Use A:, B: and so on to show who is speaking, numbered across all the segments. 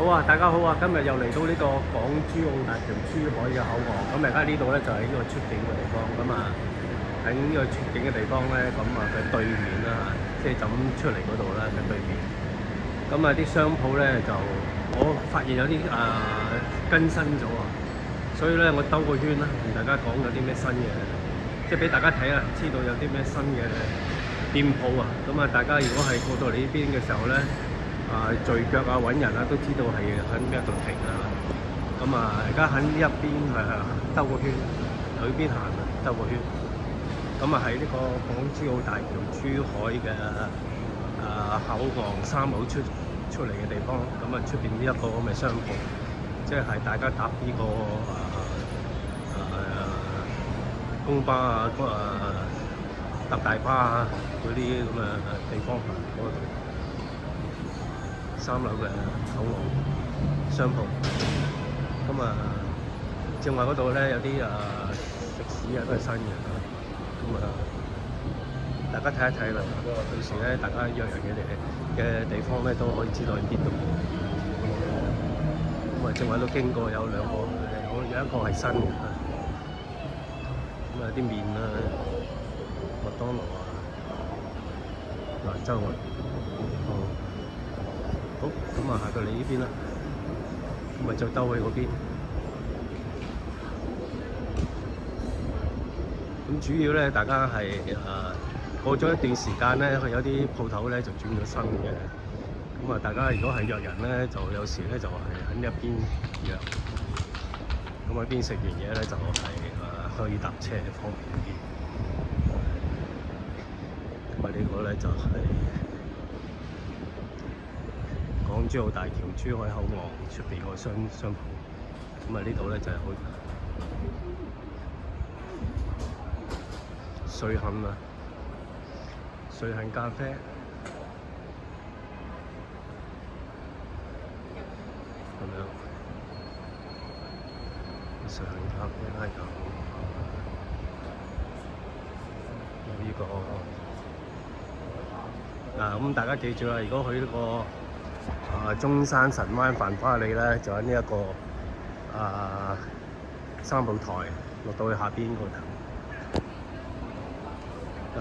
A: 好啊，大家好啊！今日又嚟到呢個港珠澳大橋珠海嘅口岸，咁而家呢度咧就係呢個出境嘅地方，咁啊喺呢個出境嘅地方咧，咁啊佢對面啦，即係就咁出嚟嗰度啦嘅對面，咁啊啲商鋪咧就我發現有啲更新咗啊，所以咧我兜個圈啦，同大家講有啲咩新嘅，即係俾大家睇下，知道有啲咩新嘅店鋪啊，咁啊大家如果係過到嚟呢邊嘅時候咧。聚腳啊揾人啊都知道係喺邊一度停啊，咁啊而家喺呢一邊兜個圈，去邊行啊兜個圈，咁啊喺呢個港珠澳大橋珠海嘅口岸3號出嚟嘅地方，咁啊出邊呢一個咁嘅商鋪，即係大家搭呢個公巴啊搭大巴啊嗰啲咁嘅地方嗰度。3樓嘅口岸商鋪，咁啊正話嗰度咧有啲食肆啊都係新嘅，咁啊大家睇一睇啦，到時咧大家約人嘅地方咧都可以知道喺邊度。咁啊正話都經過有兩個，有一個係新嘅，咁啊啲麵啊、麥當勞啊、蘭州啊，好，咁啊，行到嚟呢邊啦，咁咪再兜去嗰邊。咁主要咧，大家係過咗一段時間咧，佢有啲鋪頭咧就轉咗新嘅。咁啊，大家如果係約人咧，就有時咧就係喺一邊約。咁喺邊食完嘢咧，就係可以搭車方便啲。咁啊，呢個咧就係港珠澳大橋珠海口岸出邊個商鋪，咁啊呢度咧就係好瑞幸啊，瑞幸咖啡，咁樣瑞幸咖啡啦，有呢個咁大家記住啦，如果去呢個中山神灣繁花里咧，就喺呢一個3號台落到去下邊嗰頭。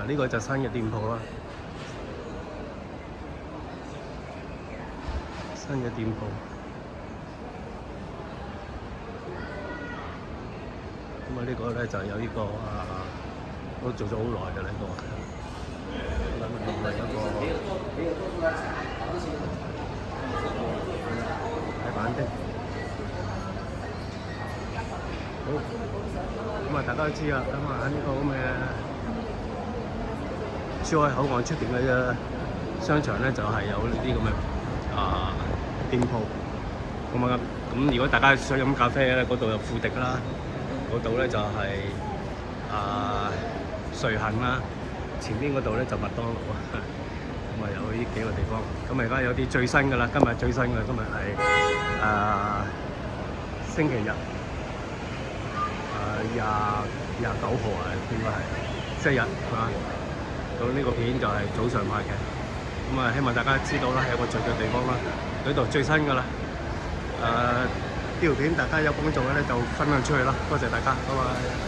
A: 呢個就新嘅店鋪啦，新嘅店鋪。咁啊呢個咧就有呢個都做咗好耐嘅呢個。係一個大板的，好，咁啊大家都知啊，咁啊喺呢個咁嘅珠海口岸出邊嘅商場咧，就係有呢啲咁嘅店鋪。咁如果大家想飲咖啡咧，嗰度有富迪啦，嗰度咧就係瑞幸啦。前邊嗰度咧就麥當勞啊，咁啊有呢幾個地方。咁而家有啲最新㗎啦，今日最新嘅，今日係星期日29號啊，應該係星期日啊。咁呢個片就係早上拍嘅，咁啊希望大家知道啦，有個聚腳地方啦，呢度最新㗎啦。呢條片大家有幫助嘅咧就分享出去啦，多謝大家，拜拜。